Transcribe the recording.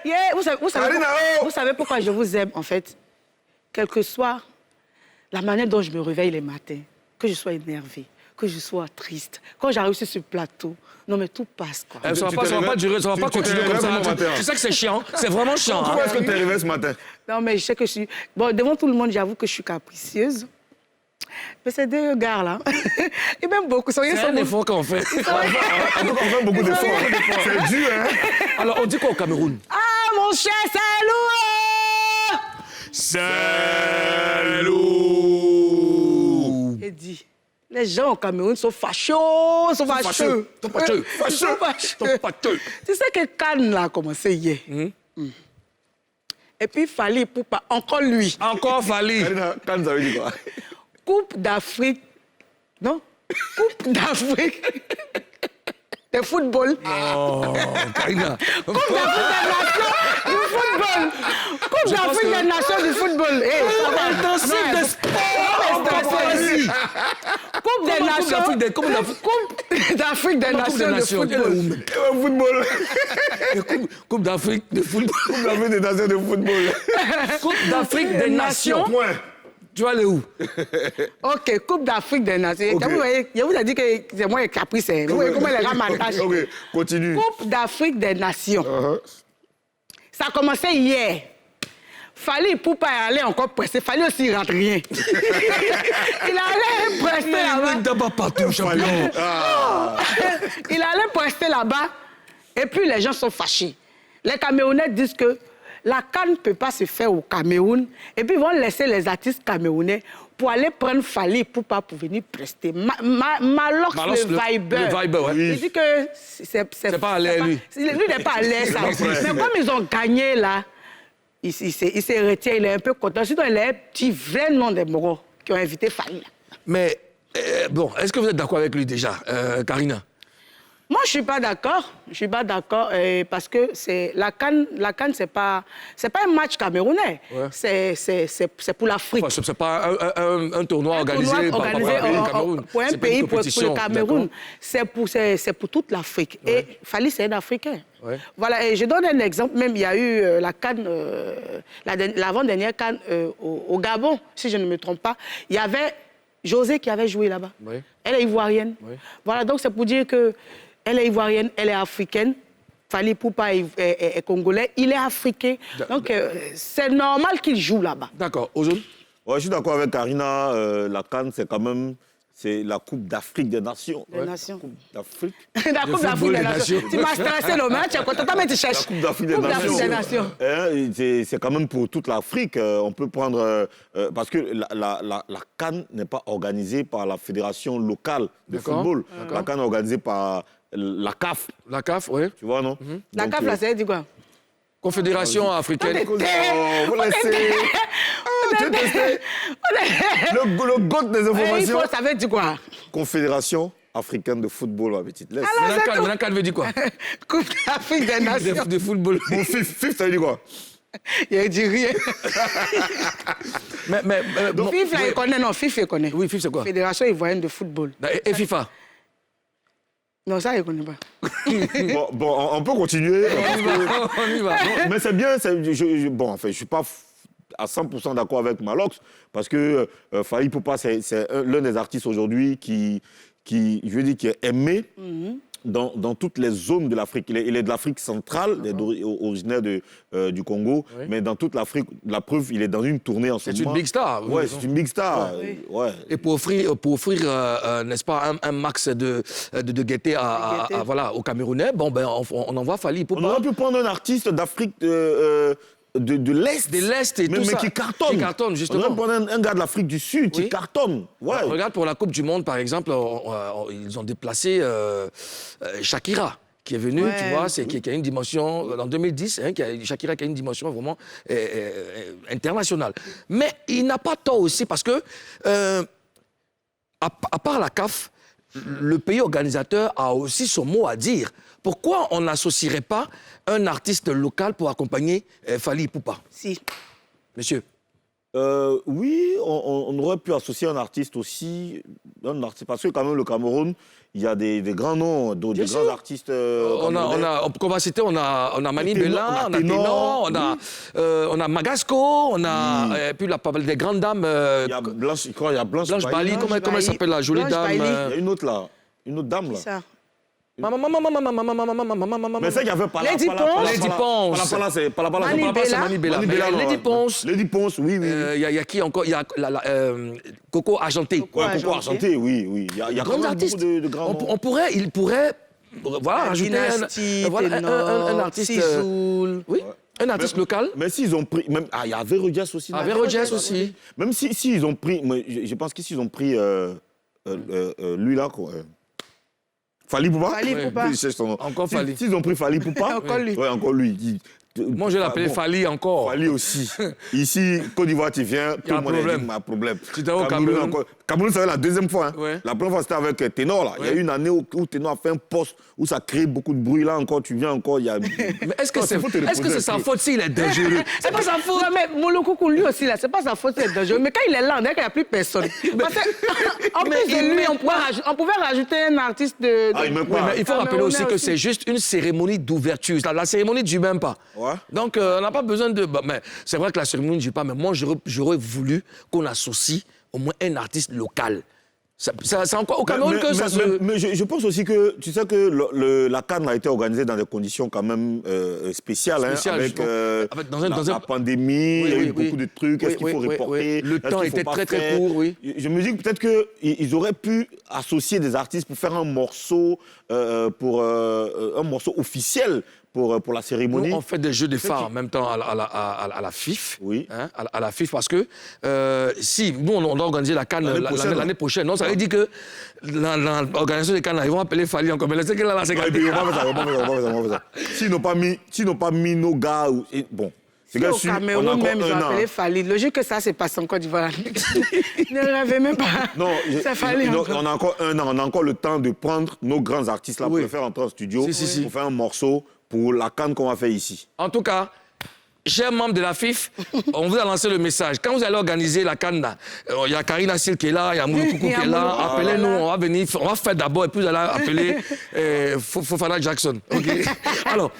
Yeah, Karina, vous savez pourquoi je vous aime, en fait? Quelle que soit la manière dont je me réveille les matins, que je sois énervée, que je sois triste, quand j'arrive sur ce plateau, non mais tout passe, quoi. Ça va pas durer, ça va pas continuer comme ça. Tu sais que c'est chiant, c'est vraiment chiant. Pourquoi est-ce que tu es réveillée ce matin? Non, mais je sais que je suis... Bon, devant tout le monde, j'avoue que je suis capricieuse. Mais ces deux gars-là, ils m'aiment beaucoup. C'est un effort qu'on fait. On fait beaucoup d'efforts. C'est dur, hein? Alors, on dit quoi au Cameroun? Ah, mon cher, salut! Salut! J'ai dit, les gens au Cameroun sont fachos, sont fâcheux. Tu sais que Cannes là, a commencé hier. Et puis Fally Ipupa, encore lui. Encore Fally. Quand ça veut dire quoi? Coupe d'Afrique. Non? Coupe d'Afrique. De football. Oh, Karina. Coupe d'Afrique des Nations du football. Coupe d'Afrique des Nations du football. Intensif de sport. Coupe des Nations. Coupe d'Afrique des Nations de football. Coupe d'Afrique de football. Coupe d'Afrique des Nations de football. Coupe d'Afrique des Nations. Point. Tu vas aller où? OK, Coupe d'Afrique des Nations. Okay. Je vous ai dit que c'est moi qui caprice. Vous voyez comment les ramantages. OK, continue. Coupe d'Afrique des Nations. Ça a commencé hier. Fally Ipupa allait encore presser. Fally aussi, il rentre rien. Il allait presser là-bas. D'abord partout, champion. Il allait presser là-bas. Et puis les gens sont fâchés. Les Camerounais disent que la CAN ne peut pas se faire au Cameroun. Et puis ils vont laisser les artistes camerounais pour aller prendre Fally Ipupa pour venir prester. Malox le Viber. Le Viber, ouais. Il dit que c'est pas à l'air, lui. Lui n'est pas à l'air, ça. Mais comme ils ont gagné, là, il s'est retiré, il est un peu content. Surtout, il a un petit vrai nom des Moros qui ont invité Fally. Mais, bon, est-ce que vous êtes d'accord avec lui déjà, Karina? Moi, je ne suis pas d'accord. Je ne suis pas d'accord parce que la CAN, ce n'est pas un match camerounais. Ouais. C'est pour l'Afrique. Enfin, ce n'est pas un tournoi organisé par le Cameroun. Pour un pays, pour le Cameroun. C'est pour toute l'Afrique. Ouais. Et Fally, c'est un Africain. Ouais. Voilà, et je donne un exemple. Même, il y a eu la CAN, l'avant-dernière CAN au Gabon, si je ne me trompe pas. Il y avait José qui avait joué là-bas. Ouais. Elle est ivoirienne. Ouais. Voilà, donc c'est pour dire que elle est ivoirienne, elle est africaine. Fally Ipupa est congolais, il est africain. Donc, c'est normal qu'il joue là-bas. D'accord. Ozone? Ouais, je suis d'accord avec Karina. La CAN, c'est quand même... C'est la Coupe d'Afrique des Nations. Des Nations. Coupe d'Afrique. La Coupe d'Afrique des Nations. Tu m'as stressé le match, tu es content, mais tu cherches. La Coupe d'Afrique des Nations. C'est quand même pour toute l'Afrique. On peut prendre... parce que la CAN n'est pas organisée par la fédération locale de football. La CAN est organisée par la CAF. La CAF, oui. Tu vois, non? La CAF, là, ça veut dire quoi? Confédération africaine. Vous laissez... Tu es testé. Le goût des informations. Ça veut dire quoi? Confédération africaine de football, ma petite. Laisse. La CAN veut dire quoi? Coupe d'Afrique des Nations. De football. Bon, FIF, ça veut dire quoi? Il dit rien. Donc, FIF, là, il connaît. Non, FIF, il connaît. Oui, FIF, c'est quoi? Fédération ivoirienne de football. Et FIFA? Non, ça, il ne connaît pas. Bon, on peut continuer. On y va. Non, mais c'est bien. Bon, enfin, je ne suis pas à 100% d'accord avec Malox, parce que Fally Ipupa, c'est l'un des artistes aujourd'hui qui je veux dire, qui est aimé dans toutes les zones de l'Afrique. Il est de l'Afrique centrale, il est originaire du Congo, mais dans toute l'Afrique, la preuve, il est dans une tournée en ce moment. C'est une big star. Oui, c'est une big star. Ouais. Et pour offrir n'est-ce pas, un max de gaieté voilà, aux Camerounais, bon, ben, on envoie Fally Ipupa. On aurait pu prendre un artiste d'Afrique de l'Est. De l'Est et tout ça. Mais qui cartonne. Qui cartonne, justement. On aurait pu prendre un gars de l'Afrique du Sud qui cartonne. Ouais. Regarde, pour la Coupe du Monde, par exemple, ils ont déplacé Shakira, qui est venue, tu vois, qui a une dimension, en 2010, Shakira qui a une dimension vraiment internationale. Mais il n'a pas tort aussi, parce que, à part la CAF, le pays organisateur a aussi son mot à dire. Pourquoi on n'associerait pas un artiste local pour accompagner Fally Ipupa? Si. Monsieur? Oui, on aurait pu associer un artiste aussi, parce que quand même le Cameroun, il y a des grands noms, des grands artistes. Qu'on va citer, on a Mani Bella, on a Ténor, on a Magasco, on a puis des grandes dames. Il y a Blanche Bali, comment elle s'appelle la jolie dame? Il y a une autre là, une autre dame là. Ça. Mais c'est qu'il y avait Lady Ponce. c'est Mani Bella. Lady Ponce. Lady Ponce, oui. Il y a qui encore? Il y a Coco Argenté. Coco Argenté, oui. Il y a grands artistes. De grands noms. Il pourrait rajouter un artiste. Sisoul. Oui. Un artiste local. Mais s'ils ont pris... il y a Verodias aussi. Verodias aussi. Même s'ils ont pris... Je pense qu'ici, ils ont pris lui là, quoi. Fally Poupa. Encore Fally. S'ils ont pris Fally Poupa... Encore lui. Oui, encore lui. Moi, je vais l'appeler Fally encore. Fally aussi. Ici, Côte d'Ivoire, tu viens, tout le monde a un problème. Tu es au Cameroun. Cameroun, c'est la deuxième fois. Ouais. La première fois, c'était avec Ténor. Là. Il y a eu une année où Ténor a fait un poste où ça crée beaucoup de bruit. Là encore, tu viens encore. Il y a... Mais est-ce que c'est sa faute s'il est dangereux? C'est pas sa faute. Mais Molokoukou, lui aussi, là, c'est pas sa faute s'il est dangereux. Mais quand il est là, on dirait qu'il n'y a plus personne. En plus de lui, on pouvait rajouter un artiste de... Mais il faut rappeler aussi que c'est juste une cérémonie d'ouverture. La cérémonie ne dure même pas. Ouais. Donc, on n'a pas besoin de... Mais c'est vrai que la cérémonie ne dure pas, mais moi, j'aurais voulu qu'on associe au moins un artiste local. C'est encore au Cameroun que ça se... Mais je pense aussi que, tu sais que la CAN a été organisée dans des conditions quand même spéciales, avec la pandémie, il y a eu beaucoup de trucs, est-ce qu'il faut reporter, le temps était très court, oui. Je me dis que peut-être qu'ils auraient pu associer des artistes pour faire un morceau, un morceau officiel pour la cérémonie. Nous, on fait des jeux de phare en même temps à la FIF. Oui. Hein, à la FIF, parce que si nous, on doit organiser la CAN l'année prochaine, non, ça veut dire que l'organisation des CAN, ils vont appeler Fally encore. Mais c'est que là, c'est S'ils n'ont pas mis nos gars... Bon. Au Cameroun même, ils ont appelé Fally. Logique que ça se passe en Côte d'Ivoire. Ne rêvez même pas. Non, ça fallait on a encore un an, on a encore le temps de prendre nos grands artistes là pour les faire entrer en studio, pour faire un morceau pour la CAN qu'on va faire ici. En tout cas, chers membres de la FIF, on vous a lancé le message. Quand vous allez organiser la CAN, il y a Karina Sil qui est là, il y a Moulokoukou qui est là. Appelez-nous, on va venir, on va faire d'abord et puis vous allez appeler Fofana Jackson. Okay? Alors,